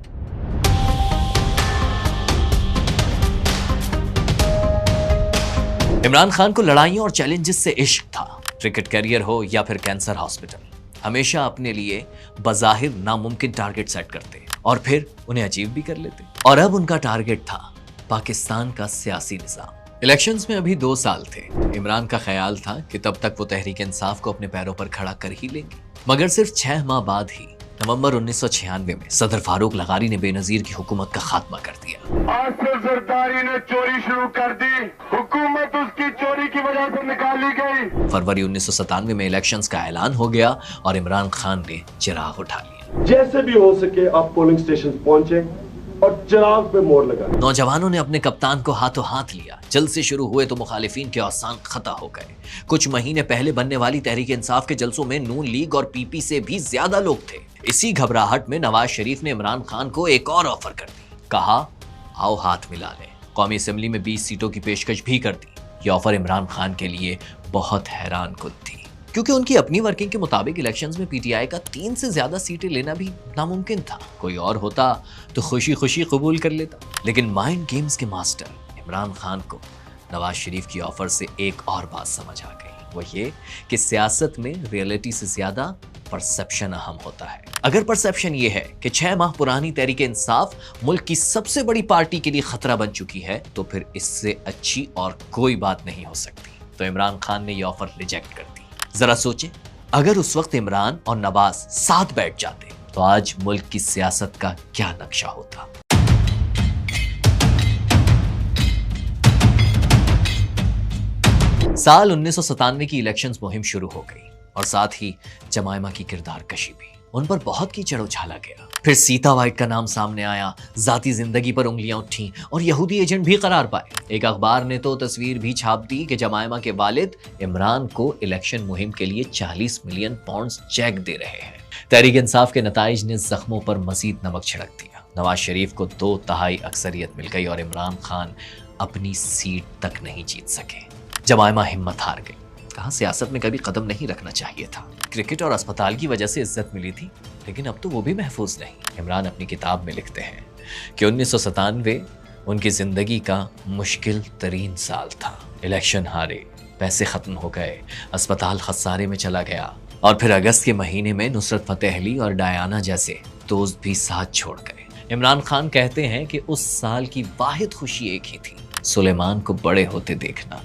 इमरान खान को लड़ाइयों और चैलेंजेस से इश्क था। क्रिकेट करियर हो या फिर कैंसर हॉस्पिटल, हमेशा अपने लिए बज़ाहिर नामुमकिन टारगेट सेट करते और फिर उन्हें अचीव भी कर लेते। और अब उनका टारगेट था पाकिस्तान का सियासी निज़ाम। इलेक्शंस में अभी 2 साल थे। इमरान का ख्याल था कि तब तक वो तहरीक इंसाफ को अपने पैरों पर खड़ा कर ही लेंगे। मगर सिर्फ 6 माह बाद ही नवंबर 1996 में सदर फारूक लगारी ने बेनजीर की हुकूमत का खात्मा कर दिया। आज से जरदारी ने चोरी शुरू कर दी, हुकूमत उसकी चोरी की वजह से निकाली गई। फरवरी 1997 में इलेक्शंस का ऐलान हो गया और इमरान खान ने चिराग उठा लिया। जैसे भी हो सके आप पोलिंग स्टेशन पहुंचे और चिराग पे मोड़ लगा। नौजवानों ने अपने कप्तान को हाथों हाथ लिया। जल्द से शुरू हुए तो मुखालिफिन के औसान खता हो गए। कुछ महीने पहले बनने वाली तहरीक इंसाफ के जलसों में नून लीग और पीपी से भी ज्यादा लोग थे। इसी घबराहट में नवाज शरीफ ने इमरान खान को एक और ऑफर कर दी। कहा, आओ हाथ मिला लें। कौमी असेंबली में 20 सीटों की पेशकश भी कर दी। यह ऑफर इमरान खान के लिए बहुत हैरान कुन थी, क्योंकि उनकी अपनी वर्किंग के मुताबिक इलेक्शंस में पीटीआई का 3 से ज्यादा सीटें लेना भी नामुमकिन था। कोई और होता तो खुशी खुशी कबूल कर लेता। लेकिन माइंड गेम्स के मास्टर इमरान खान को नवाज शरीफ की ऑफर से एक और बात समझ आ गई। वो ये कि सियासत में रियलिटी से ज्यादा परसेप्शन अहम होता है। अगर परसेप्शन ये है कि 6 माह पुरानी तहरीक इंसाफ मुल्क की सबसे बड़ी पार्टी के लिए खतरा बन चुकी है, तो फिर इससे अच्छी और कोई बात नहीं हो सकती। तो इमरान खान ने यह ऑफर रिजेक्ट कर दी। जरा सोचें, अगर उस वक्त इमरान और नवाज साथ बैठ जाते तो आज मुल्क की सियासत का क्या नक्शा होता। साल 1997 की इलेक्शंस मुहिम शुरू हो गई और साथ ही जमायमा की किरदार कशी भी। उन पर बहुत कीचड़ उछाला गया। फिर सीता वाइट का नाम सामने आया, जाती जिंदगी पर उंगलियां उठी और यहूदी एजेंट भी करार पाए। एक अखबार ने तो तस्वीर भी छाप दी कि जमायमा के वालिद इमरान को इलेक्शन मुहिम के लिए 40 मिलियन पाउंड्स चेक दे रहे हैं। तहरीक इंसाफ के नताइज ने जख्मों पर मजीद नमक छिड़क दिया। नवाज शरीफ को 2/3 अक्सरियत मिल गई और इमरान खान अपनी सीट तक नहीं जीत सके। जमायमा हिम्मत हार गई। कहा सियासत में कभी कदम नहीं रखना चाहिए था। क्रिकेट और अस्पताल की वजह से इज्जत मिली थी, लेकिन अब तो वो भी महफूज नहीं। इमरान अपनी किताब में लिखते हैं कि 1997 उनकी जिंदगी का मुश्किल तरीन साल था। इलेक्शन हारे, पैसे खत्म हो गए, अस्पताल खसारे में चला गया और फिर अगस्त के महीने में नुसरत फतेह अली और डायना जैसे दोस्त भी साथ छोड़ गए। इमरान खान कहते हैं कि उस साल की वाहिद खुशी एक ही थी, सुलेमान को बड़े होते देखना।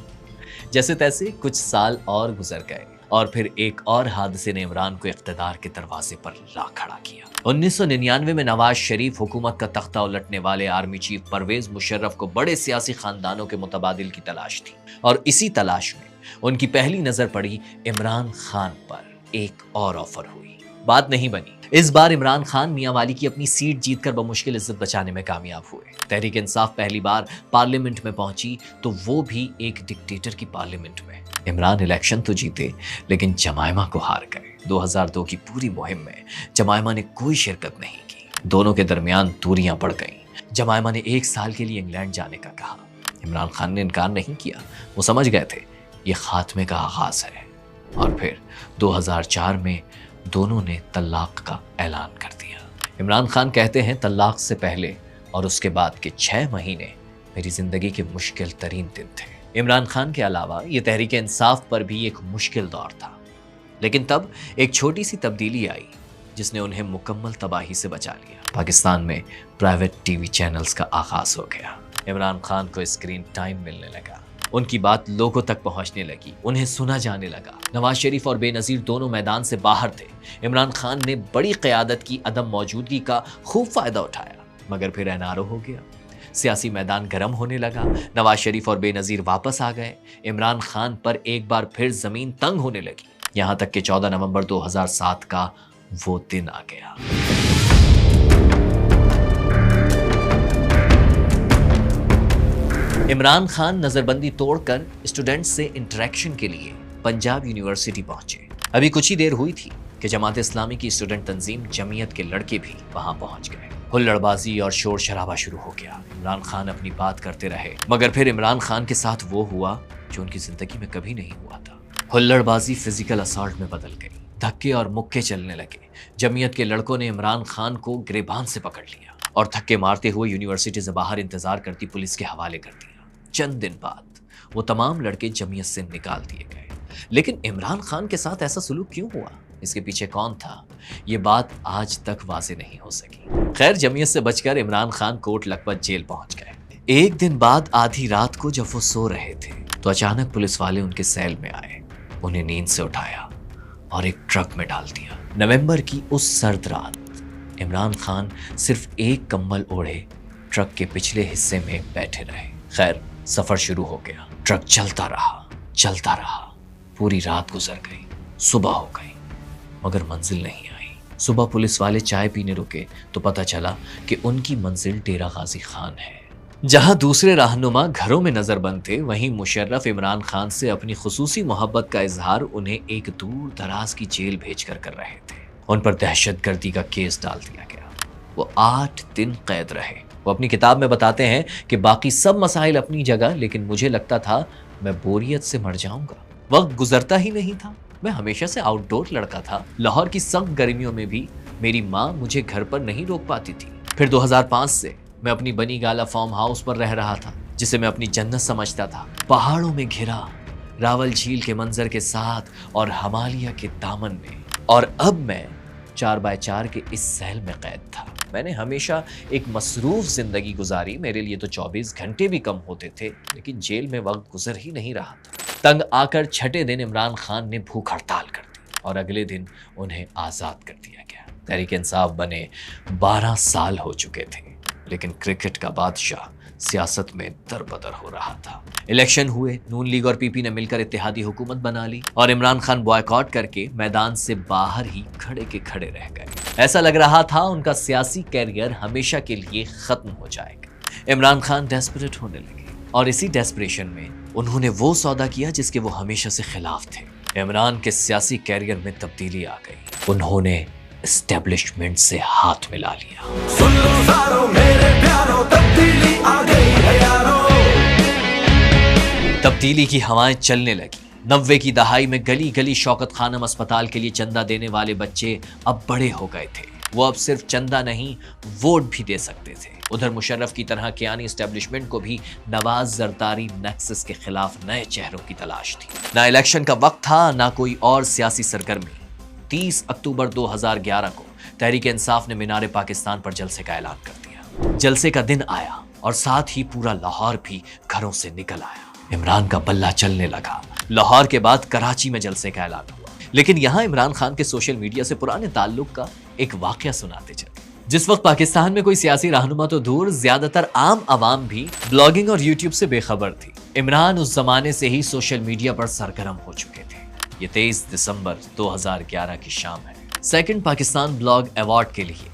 जैसे तैसे कुछ साल और गुजर गए और फिर एक और हादसे ने इमरान को इख्तिदार के दरवाजे पर ला खड़ा किया। 1999 में नवाज शरीफ हुकूमत का तख्ता उलटने वाले आर्मी चीफ परवेज मुशर्रफ को बड़े सियासी खानदानों के मुतबादिल की तलाश थी और इसी तलाश में उनकी पहली नजर पड़ी इमरान खान पर। एक और ऑफर हुई, बात नहीं बनी। इस बार इमरान खान मियां वाली की अपनी सीट जीतकर बमुश्किल इज्जत बचाने में कामयाब हुए। तहरीक इंसाफ पहली बार पार्लियामेंट में पहुंची, तो वो भी एक डिक्टेटर की पार्लियामेंट में। इमरान इलेक्शन तो जीते, लेकिन जमायमा को हार गए। 2002 की पूरी मुहिम में जमायमा ने कोई शिरकत नहीं की। दोनों के दरमियान दूरियां बढ़ गईं। जमायमा ने 1 साल के लिए इंग्लैंड जाने का कहा। इमरान खान ने इनकार नहीं किया। वो समझ गए थे ये खात्मे का आगाज है। और फिर 2004 में दोनों ने तलाक का ऐलान कर दिया। इमरान खान कहते हैं तलाक से पहले और उसके बाद के 6 महीने मेरी जिंदगी के मुश्किल तरीन दिन थे। इमरान खान के अलावा ये तहरीक इंसाफ पर भी एक मुश्किल दौर था, लेकिन तब एक छोटी सी तब्दीली आई जिसने उन्हें मुकम्मल तबाही से बचा लिया। पाकिस्तान में प्राइवेट टीवी चैनल्स का आगाज हो गया। इमरान खान को स्क्रीन टाइम मिलने लगा, उनकी बात लोगों तक पहुंचने लगी, उन्हें सुना जाने लगा। नवाज शरीफ और बेनजीर दोनों मैदान से बाहर थे। इमरान खान ने बड़ी क़यादत की अदम मौजूदगी का खूब फायदा उठाया, मगर फिर एनआरओ हो गया। सियासी मैदान गर्म होने लगा। नवाज शरीफ और बेनजीर वापस आ गए। इमरान खान पर एक बार फिर जमीन तंग होने लगी, यहां तक कि 14 नवंबर 2007 का वो दिन आ गया। इमरान खान नजरबंदी तोड़कर स्टूडेंट्स से इंटरेक्शन के लिए पंजाब यूनिवर्सिटी पहुंचे। अभी कुछ ही देर हुई थी कि जमात इस्लामी की स्टूडेंट तंजीम जमीयत के लड़के भी वहां पहुंच गए। हुल्लड़बाजी और शोर शराबा शुरू हो गया। इमरान खान अपनी बात करते रहे, मगर फिर इमरान खान के साथ वो हुआ जो उनकी जिंदगी में कभी नहीं हुआ था। हुल्लड़बाजी फिजिकल असॉल्ट में बदल गई। धक्के और मुक्के चलने लगे। जमीयत के लड़कों ने इमरान खान को गिरेबान से पकड़ लिया और धक्के मारते हुए यूनिवर्सिटी से बाहर इंतजार करती पुलिस के हवाले कर दिया। चंद दिन बाद वो तमाम लड़के जमीयत से निकाल दिए गए। लेकिन इमरान खान के साथ ऐसा सुलूक क्यों हुआ, इसके पीछे कौन था, ये बात आज तक वाज़ेह नहीं हो सकी। खैर, जमीयत से बचकर इमरान खान कोट लखपत जेल पहुंच गए। एक दिन बाद आधी रात को जब वो सो रहे थे तो अचानक पुलिस वाले उनके सेल में आए, उन्हें नींद से उठाया और एक ट्रक में डाल दिया। नवंबर की उस सर्द रात इमरान खान सिर्फ एक कंबल ओढ़े ट्रक के पिछले हिस्से में बैठे रहे। खैर, सफर शुरू हो गया। ट्रक चलता रहा। पूरी रात गुजर गई, सुबह हो गई, मगर मंजिल नहीं आई। सुबह पुलिस वाले चाय पीने रुके तो पता चला कि उनकी मंजिल डेरा गाजी खान है। जहां दूसरे रहनुमा घरों में नजरबंद थे, वहीं मुशर्रफ इमरान खान से अपनी खुसूसी मोहब्बत का इजहार उन्हें एक दूर दराज की जेल भेजकर कर रहे थे। उन पर दहशतगर्दी का केस डाल दिया गया। वो 8 दिन कैद रहे। वो अपनी किताब में बताते हैं कि बाकी सब मसाइल अपनी जगह, लेकिन मुझे लगता था मैं बोरियत से मर जाऊंगा। वक्त गुजरता ही नहीं था। मैं हमेशा से आउटडोर लड़का था। लाहौर की सख्त गर्मियों में भी मेरी माँ मुझे घर पर नहीं रोक पाती थी। फिर 2005 से मैं अपनी बनी गाला फार्म हाउस पर रह रहा था, जिसे मैं अपनी जन्नत समझता था। पहाड़ों में घिरा, रावल झील के मंजर के साथ और हिमालय के दामन में। और अब मैं 4x4 के इस सेल में कैद था। मैंने हमेशा एक मसरूफ जिंदगी गुजारी, मेरे लिए तो 24 घंटे भी कम होते थे, लेकिन जेल में वक्त गुजर ही नहीं रहा था। तंग आकर छठे दिन इमरान खान ने भूख हड़ताल कर दी और अगले दिन उन्हें आज़ाद कर दिया गया। तहरीक इंसाफ बने 12 साल हो चुके थे, लेकिन क्रिकेट का बादशाह सियासत में दरबदर हो रहा था। इलेक्शन हुए, नून लीग और पीपी ने मिलकर इत्तेहादी हुकूमत बना ली और इमरान खान बॉयकॉट करके मैदान से बाहर ही खड़े के खड़े रह गए। ऐसा लग रहा था उनका सियासी कैरियर हमेशा के लिए खत्म हो जाएगा। इमरान खान डेस्परेट होने लगे और इसी डेस्परेशन में उन्होंने वो सौदा किया जिसके वो हमेशा से खिलाफ थे। इमरान के सियासी कैरियर में तब्दीली आ गई। उन्होंने एस्टेब्लिशमेंट से हाथ मिला लिया। सुन लो सारो मेरे प्यारो, तब्दीली आ गई है यारो। तब्दीली की हवाएं चलने लगी। 90 की दहाई में गली गली शौकत खानम अस्पताल के लिए चंदा देने वाले बच्चे अब बड़े हो गए थे। वो अब सिर्फ चंदा नहीं, वोट भी दे सकते थे। उधर मुशर्रफ की तरह कियानी एस्टेब्लिशमेंट को भी नवाज जरदारी नेक्सस के खिलाफ नए चेहरों की तलाश थी। ना इलेक्शन का वक्त था, ना कोई और सियासी सरगर्मी। 30 अक्टूबर 2011 को तहरीक इंसाफ ने मीनार पाकिस्तान पर जलसे का ऐलान कर दिया। जलसे का दिन आया और साथ ही पूरा लाहौर भी घरों से निकल आया। इमरान का बल्ला चलने लगा। लाहौर के बाद कराची में जलसे का ऐलान हुआ, लेकिन यहां इमरान खान के सोशल मीडिया से पुराने ताल्लुक का एक वाकया सुनाते चले। जिस वक्त पाकिस्तान में कोई सियासी रहनुमा तो दूर, ज्यादातर आम आवाम भी ब्लॉगिंग और यूट्यूब से बेखबर थी। इमरान उस जमाने से ही सोशल मीडिया पर सरगर्म हो चुके थे। ये 23 दिसंबर 2011 की शाम है। सेकंड पाकिस्तान ब्लॉग अवार्ड के लिए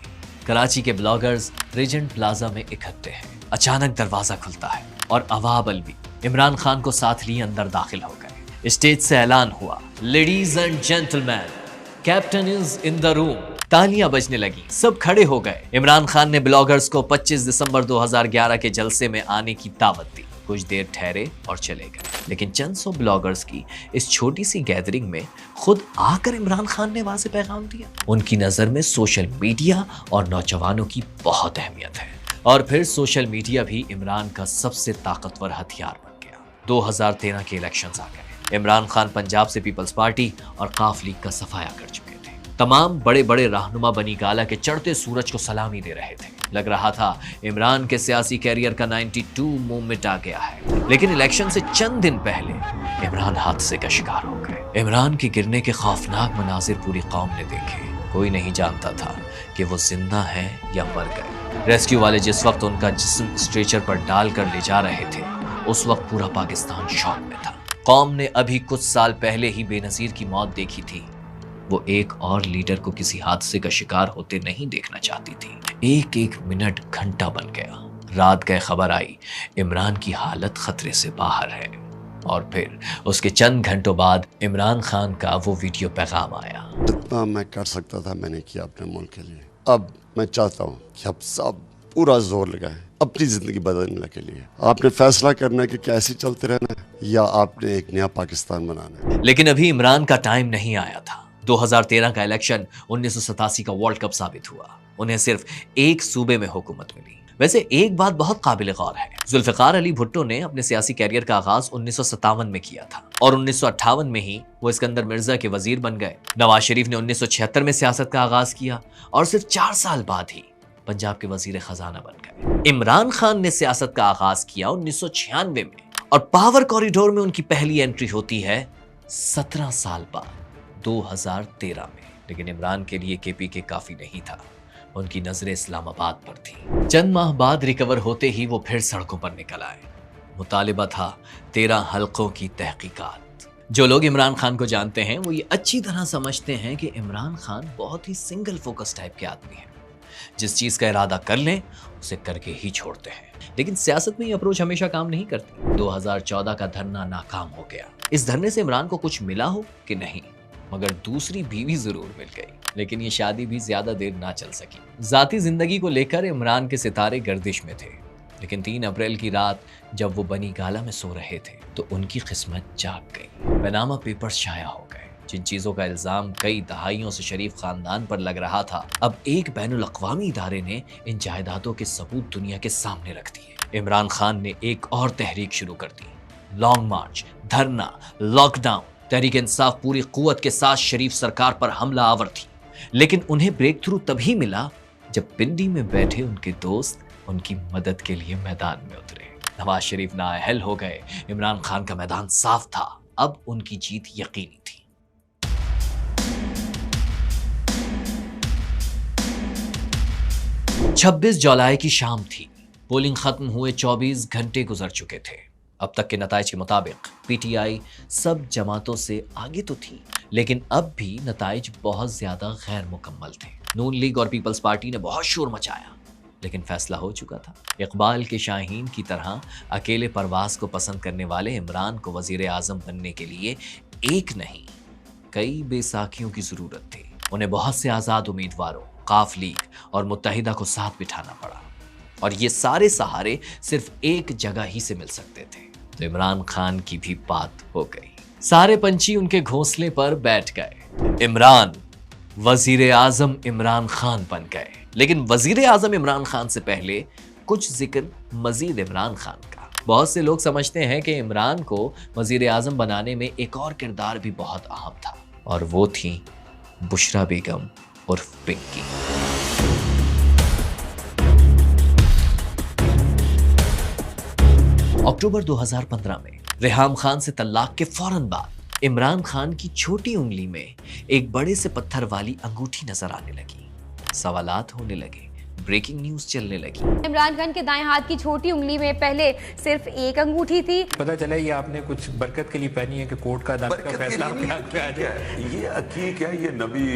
कराची के ब्लॉगर्स रीजेंट प्लाजा में इकट्ठे हैं। अचानक दरवाजा खुलता है और अवाब अलवी इमरान खान को साथ लिए अंदर दाखिल हो गए। स्टेज से ऐलान हुआ, ladies and gentleman, captain is in the room. तालियां बजने लगी, सब खड़े हो गए। इमरान खान ने ब्लॉगर्स को 25 दिसंबर 2011 के जलसे में आने की दावत दी। कुछ देर ठहरे और चले गए, लेकिन चंद सौ ब्लॉगर्स की इस छोटी सी गैदरिंग में खुद आकर इमरान खान ने वाज़ेह पैगाम दिया। उनकी नज़र में सोशल मीडिया और नौजवानों की बहुत अहमियत है। और फिर सोशल मीडिया भी इमरान का सबसे ताकतवर हथियार बन गया। 2013 के इलेक्शंस आ गए। इमरान खान पंजाब से पीपल्स पार्टी और काफ लीग का सफाया कर चुके थे। तमाम बड़े बड़े रहनुमा बनी गाला के चढ़ते सूरज को सलामी दे रहे थे। लग रहा था इमरान के सियासी कैरियर का 92 मूवमेंट आ गया है। लेकिन इलेक्शन से चंद दिन पहले इमरान हादसे का शिकार हो गए। इमरान के गिरने के खौफनाक मनाजिर पूरी कौम ने देखे। कोई नहीं जानता था कि वो जिंदा हैं या मर गए। रेस्क्यू वाले जिस वक्त उनका जिस्म स्ट्रेचर पर डालकर ले जा रहे थे, उस वक्त पूरा पाकिस्तान शॉक में था। कौम ने अभी कुछ साल पहले ही बेनजीर की मौत देखी थी। वो एक और लीडर को किसी हादसे का शिकार होते नहीं देखना चाहती थी। एक एक मिनट घंटा बन गया। रात गए खबर आई इमरान की हालत खतरे से बाहर है। और फिर उसके चंद घंटों बाद इमरान खान का वो वीडियो पैगाम आया। जितना मैं कर सकता था मैंने किया अपने मुल्क के लिए। अब मैं चाहता हूँ कि अब सब पूरा जोर लगाएं अपनी जिंदगी बदलने के लिए। आपने फैसला करना है कि कैसे चलते रहना है या आपने एक नया पाकिस्तान बनाना है। लेकिन अभी इमरान का टाइम नहीं आया था। 2013 का इलेक्शन 1987 का वर्ल्ड कप साबित हुआ। उन्हें सिर्फ एक सूबे में हुकूमत मिली। वैसे एक बात बहुत काबिल गौर है, जुल्फिकार अली भुट्टो ने अपने सियासी कैरियर का आगाज 1957 में किया था और 1958 में ही वो इस्कंदर मिर्जा के वजीर बन गए। नवाज शरीफ ने 1976 में सियासत का आगाज किया और सिर्फ 4 साल बाद ही पंजाब के वजीर खजाना बन गए। इमरान खान ने सियासत का आगाज किया 1996 में और पावर कॉरिडोर में उनकी पहली एंट्री होती है 17 साल बाद 2013 में। लेकिन इमरान के लिए केपीके काफी नहीं था। उनकी नजरें इस्लामाबाद पर थी। चंद माह बाद रिकवर होते ही वो फिर सड़कों पर निकल आए। मुतालिबा था 13 हल्कों की तहकीकात। जो लोग इमरान खान को जानते हैं वो ये अच्छी तरह समझते हैं कि इमरान खान बहुत ही सिंगल फोकस टाइप के आदमी हैं। जिस चीज का इरादा कर लें उसे करके ही छोड़ते हैं। लेकिन सियासत में ये अप्रोच हमेशा काम नहीं करती। 2014 का धरना नाकाम हो गया। इस धरने से इमरान को कुछ मिला हो कि नहीं, मगर दूसरी बीवी जरूर मिल गई। लेकिन ये शादी भी ज्यादा देर ना चल सकी। जाती जिंदगी को लेकर इमरान के सितारे गर्दिश में थे। लेकिन 3 अप्रैल की रात जब वो बनी गाला में सो रहे थे तो उनकी किस्मत जाग गई। पनामा पेपर्स शाया हो गए। जिन चीजों का इल्जाम कई दहाइयों से शरीफ खानदान पर लग रहा था, अब एक बैनुल अक़वामी इदारे ने इन जायदादों के सबूत दुनिया के सामने रख दिए। इमरान खान ने एक और तहरीक शुरू कर दी, लॉन्ग मार्च, धरना, लॉकडाउन, तहरीक इंसाफ पूरी कुव्वत के साथ शरीफ सरकार पर हमला आवर थी। लेकिन उन्हें ब्रेक थ्रू तभी मिला जब पिंडी में बैठे उनके दोस्त उनकी मदद के लिए मैदान में उतरे। नवाज शरीफ नाअहल हो गए। इमरान खान का मैदान साफ था, अब उनकी जीत यकीनी थी। छब्बीस जुलाई की शाम थी। पोलिंग खत्म हुए 24 घंटे गुजर चुके थे। अब तक के नताइज के मुताबिक पीटीआई सब जमातों से आगे तो थी, लेकिन अब भी नताइज बहुत ज्यादा गैर मुकम्मल थे। नून लीग और पीपल्स पार्टी ने बहुत शोर मचाया, लेकिन फैसला हो चुका था। इकबाल के शाहीन की तरह अकेले परवाज को पसंद करने वाले इमरान को वजीर आजम बनने के लिए एक नहीं कई बेसाखियों की जरूरत थी। उन्हें बहुत से आजाद उम्मीदवारों, काफ लीग और मुत्तहिदा को साथ बिठाना पड़ा, और ये सारे सहारे सिर्फ एक जगह ही से मिल सकते थे। तो इमरान खान की भी बात हो गई। सारे पंछी उनके घोंसले पर बैठ गए। इमरान वजीर आजम इमरान खान बन गए। लेकिन वजीर आजम इमरान खान से पहले कुछ जिक्र मजीद इमरान खान का। बहुत से लोग समझते हैं कि इमरान को वजीर आजम बनाने में एक और किरदार भी बहुत अहम था, और वो थी बुशरा बेगम उर्फ पिंकी। अक्टूबर 2015 में रेहाम खान से तलाक के फौरन बाद इमरान खान की छोटी उंगली में एक बड़े से पत्थर वाली अंगूठी नजर आने लगी। सवालात होने लगे, ब्रेकिंग न्यूज चलने लगी। इमरान खान के दाएं हाथ की छोटी उंगली में पहले सिर्फ एक अंगूठी थी। पता चला ये आपने कुछ बरकत के लिए पहनी है कि कोर्ट का अदालत का फैसला क्या है? ये अकीक है, ये नबी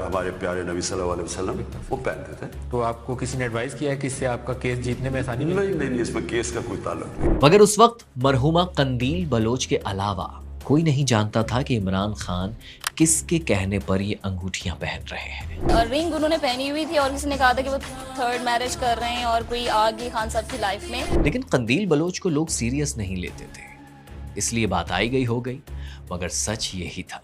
हमारे प्यारे नबी सल्लल्लाहु अलैहि वसल्लम वो पहनते थे। तो आपको किसी ने एडवाइस किया है कि इससे आपका केस जीतने में आसानी नहीं, इसमें केस का कोई ताल्लुक नहीं। मगर उस वक्त मरहुमा कंदील बलोच के अलावा कोई नहीं जानता था कि इमरान खान किसके कहने पर ये अंगूठियां पहन रहे हैं। और रिंग उन्होंने पहनी हुई थी और किसी ने कहा था कि वो थर्ड मैरिज कर रहे हैं और कोई आ गई खान साहब की लाइफ में। लेकिन कंदील बलोच को लोग सीरियस नहीं लेते थे, इसलिए बात आई गई हो गई। मगर सच यही था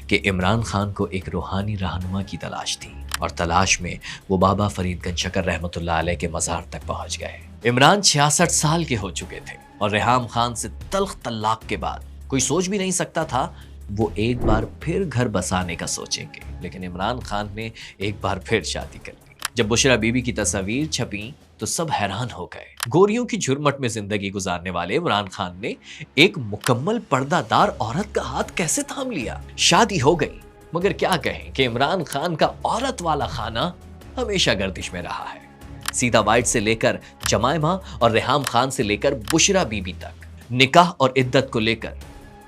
कि इमरान खान को एक रूहानी रहनुमा की तलाश थी, और तलाश में वो बाबा फरीद गंजशकर रहमतुल्लाह अलैह के मज़ार तक पहुंच गए। इमरान 66 साल के हो चुके थे, और रेहाम खान से तल्ख तलाक के बाद कोई सोच भी नहीं सकता था वो एक बार फिर घर बसाने का सोचेंगे। लेकिन इमरान खान ने एक बार फिर शादी कर ली। जब बुशरा बीबी की तस्वीर छपी तो सब हैरान हो गए। गोरियों की झुरमट में जिंदगी गुजारने वाले इमरान खान ने एक मुकम्मल पर्दादार औरत का हाथ कैसे थाम लिया। शादी हो गई, मगर क्या कहें कि इमरान खान का औरत वाला खाना हमेशा गर्दिश में रहा है। सीता वाइट से लेकर जमायमा और रेहाम खान से लेकर बुशरा बीबी तक निकाह और इद्दत को लेकर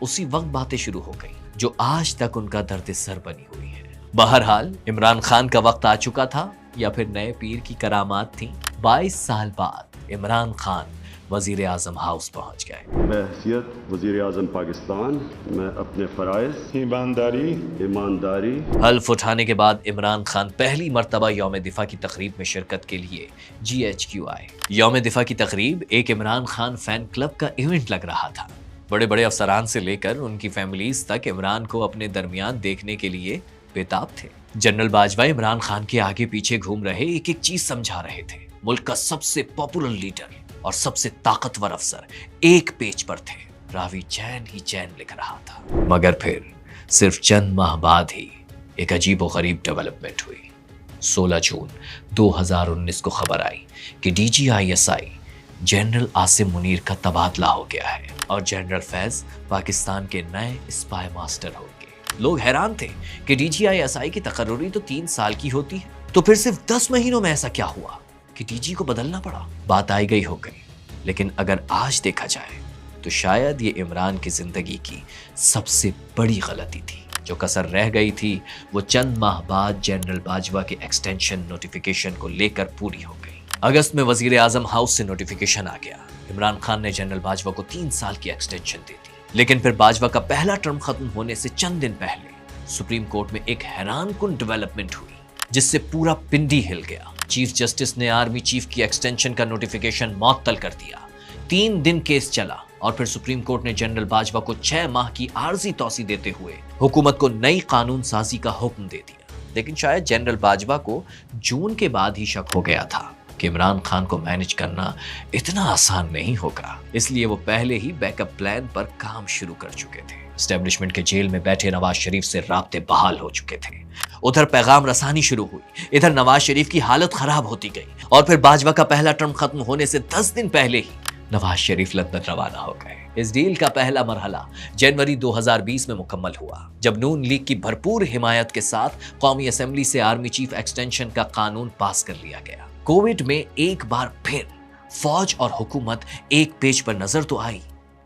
उसी वक्त बातें शुरू हो गई, जो आज तक उनका दर्द सर बनी हुई है। बहरहाल इमरान खान का वक्त आ चुका था, या फिर नए पीर की करामात थी। 22 साल बाद इमरान खान वजीर आजम हाउस पहुंच गए। बहैसियत वजीर आजम पाकिस्तान मैं अपने फराइज ईमानदारी हल्फ उठाने के बाद इमरान खान पहली मर्तबा यौम दिफा की तकरीब में शिरकत के लिए GHQ आए। यौम दिफा की तकरीब एक इमरान खान फैन क्लब का इवेंट लग रहा था। बड़े बड़े अफसरान से लेकर उनकी फैमिलीज तक इमरान को अपने दरमियान देखने के लिए बेताब थे। जनरल बाजवा इमरान खान के आगे पीछे घूम रहे एक एक चीज समझा रहे थे। मुल्क का सबसे पॉपुलर लीडर और सबसे ताकतवर अफसर एक पेज पर थे। रावी चैन ही चैन लिख रहा था। मगर फिर सिर्फ चंद माह बाद ही एक अजीब व गरीब डेवलपमेंट हुई। 16 जून 2019 को खबर आई कि DGISI जनरल आसिम मुनीर का तबादला हो गया है, और जनरल फैज पाकिस्तान के नए स्पाई मास्टर होंगे। लोग हैरान थे कि DGISI की तकर्रुरी तो 3 साल की होती है, तो फिर सिर्फ 10 महीनों में ऐसा क्या हुआ कि DG को बदलना पड़ा। बात आई गई हो गई, लेकिन अगर आज देखा जाए तो शायद ये इमरान की जिंदगी की सबसे बड़ी गलती थी। जो कसर रह गई थी वो चंद माह बाद जनरल बाजवा के एक्सटेंशन नोटिफिकेशन को लेकर पूरी हो गई। अगस्त में वजीर आजम हाउस से नोटिफिकेशन आ गया। इमरान खान ने जनरल बाजवा को 3 साल की एक्सटेंशन दे दी। लेकिन फिर बाजवा का पहला टर्म खत्म होने से चंद दिन पहले सुप्रीम कोर्ट में एक हैरानकुन डेवलपमेंट हुई, जिससे पूरा पिंडी हिल गया। चीफ जस्टिस ने आर्मी चीफ की एक्सटेंशन का नोटिफिकेशन मअतल कर दिया। 3 दिन केस चला, और फिर सुप्रीम कोर्ट ने जनरल बाजवा को 6 माह की आर्जी तौसी देते हुए हुकूमत को नई कानून साजी का हुक्म दे दिया। लेकिन शायद जनरल बाजवा को जून के बाद ही शक हो गया था कि इमरान खान को मैनेज करना इतना आसान नहीं होगा, इसलिए वो पहले ही बैकअप प्लान पर काम शुरू कर चुके थे। एस्टेब्लिशमेंट के जेल में बैठे नवाज शरीफ से राब्ते बहाल हो चुके थे। उधर पैगाम रसानी शुरू हुई, इधर नवाज शरीफ की हालत खराब होती गई और फिर बाजवा का पहला टर्म खत्म होने से 10 दिन पहले ही नवाज शरीफ लंदन रवाना हो गए। इस डील का पहला मरहला जनवरी 2020 में मुकम्मल हुआ, जब नून लीग की भरपूर हिमायत के साथ कौमी असेंबली से आर्मी चीफ एक्सटेंशन का कानून पास कर लिया गया। कोविड में एक बार फिर फौज और हुकूमत एक पेज पर नजर तो आई,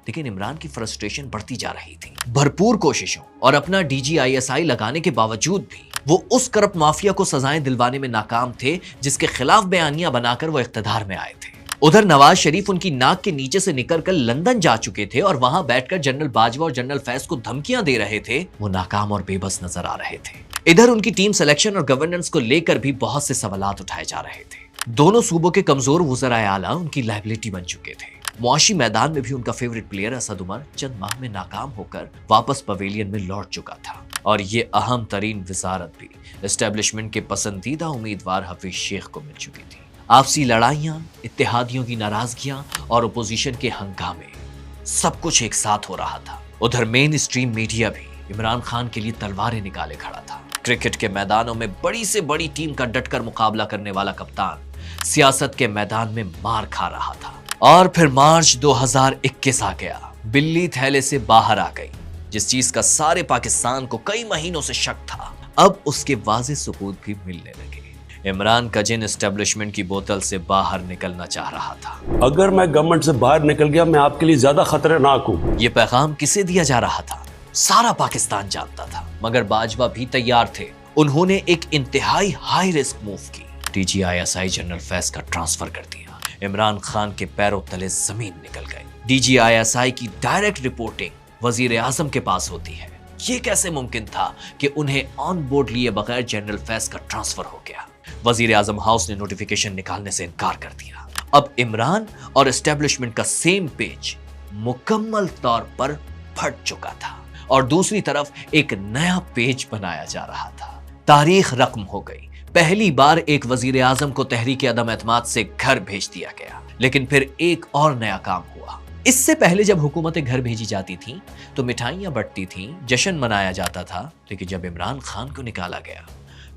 लेकिन इमरान की फ्रस्ट्रेशन बढ़ती जा रही थी। भरपूर कोशिशों और अपना DGISI लगाने के बावजूद भी वो उस करप्ट माफिया को सजाएं दिलवाने में नाकाम थे जिसके खिलाफ बयानियां बनाकर वो इख्तिदार में आए थे। उधर नवाज शरीफ उनकी नाक के नीचे से निकलकर लंदन जा चुके थे और वहां बैठकर जनरल बाजवा और जनरल फैज को धमकियां दे रहे थे। वो नाकाम और बेबस नजर आ रहे थे। इधर उनकी टीम सिलेक्शन और गवर्नेंस को लेकर भी बहुत से सवालात उठाए जा रहे थे। दोनों सूबों के कमजोर वुज़राए आला उनकी लायबिलिटी बन चुके थे। मुआशी मैदान में भी उनका फेवरेट प्लेयर असद उमर चंद माह में नाकाम होकर वापस पवेलियन में लौट चुका था और ये अहम तरीन वजारत भी एस्टेब्लिशमेंट के पसंदीदा उम्मीदवार हफीज शेख को मिल चुकी थी। आपसी लड़ाइयां, इत्तेहादियों की नाराजगियां और अपोजिशन के हंगामे, सब कुछ एक साथ हो रहा था। उधर मेन स्ट्रीम मीडिया भी इमरान खान के लिए तलवारें निकाले खड़ा था। क्रिकेट के मैदानों में बड़ी से बड़ी टीम का डटकर मुकाबला करने वाला कप्तान सियासत के मैदान में मार खा रहा था। और फिर मार्च 2021 आ गया। बिल्ली थैले से बाहर आ गई। जिस चीज का सारे पाकिस्तान को कई महीनों से शक था, अब उसके वाज़ेह सबूत भी मिलने लगे। इमरान का जिन एस्टेब्लिशमेंट की बोतल से बाहर निकलना चाह रहा था, अगर मैं गवर्नमेंट से बाहर निकल गया मैं आपके लिए ज्यादा खतरनाक हूँ। ये पैगाम किसे दिया जा रहा था सारा पाकिस्तान जानता था, मगर बाजवा भी तैयार थे। उन्होंने एक इंतहाई हाई रिस्क मूव की। DGISI जनरल फैज का ट्रांसफर कर दिया। इमरान खान के पैरों तले जमीन निकल गई। DGISI की डायरेक्ट रिपोर्टिंग वजीर आजम के पास होती है। ये कैसे मुमकिन था कि उन्हें ऑन बोर्ड लिए बगैर जनरल फैज का ट्रांसफर हो गया? वजीर आजम हाउस ने नोटिफिकेशन निकालने से इनकार कर दिया। अब इमरान और एस्टेब्लिशमेंट का सेम पेज मुकम्मल तौर पर फट चुका था और दूसरी तरफ एक नया पेज बनाया जा रहा था। तारीख रकम हो गई। पहली बार एक वजीर आजम को तहरीक अदम एतमाद से घर भेज दिया गया। लेकिन फिर एक और नया काम हुआ। इससे पहले जब हुकूमतें घर भेजी जाती थीं तो मिठाइयां बंटती थीं, जश्न मनाया जाता था, लेकिन जब इमरान खान को निकाला गया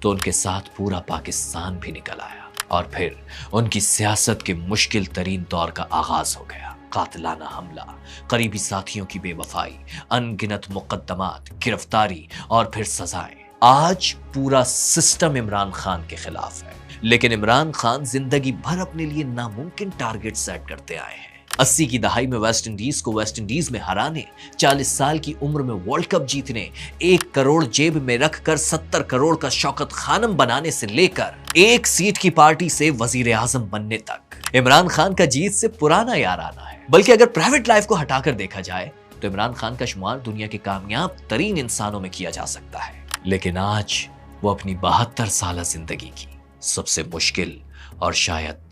तो उनके साथ पूरा पाकिस्तान भी निकल आया और फिर उनकी सियासत के मुश्किल तरीन दौर का आगाज हो गया। कातिलाना हमला, करीबी साथियों की बेवफाई, अनगिनत मुकद्दमात, गिरफ्तारी और फिर सजाएं। आज पूरा सिस्टम इमरान खान के खिलाफ है, लेकिन इमरान खान जिंदगी भर अपने लिए नामुमकिन टारगेट सेट करते आए हैं। 80 की दहाई में वेस्ट इंडीज को वेस्ट इंडीज में हराने, 40 साल की उम्र में वर्ल्ड कप जीतने, 1 करोड़ जेब में रखकर 70 करोड़ का शौकत खानम बनाने से लेकर 1 सीट की पार्टी से वजीर आजम बनने तक इमरान खान का जीत से पुराना याराना है। बल्कि अगर प्राइवेट लाइफ को हटाकर देखा जाए तो इमरान खान का शुमार दुनिया के कामयाब तरीन इंसानों में किया जा सकता है। लेकिन आज वो अपनी 72 साल जिंदगी की सबसे मुश्किल और शायद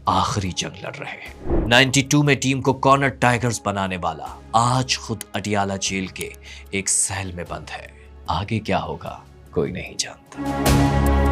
आखिरी जंग लड़ रहे हैं। 92 में टीम को कॉर्नर टाइगर्स बनाने वाला आज खुद अटियाला जेल के एक सेल में बंद है। आगे क्या होगा कोई नहीं जानता।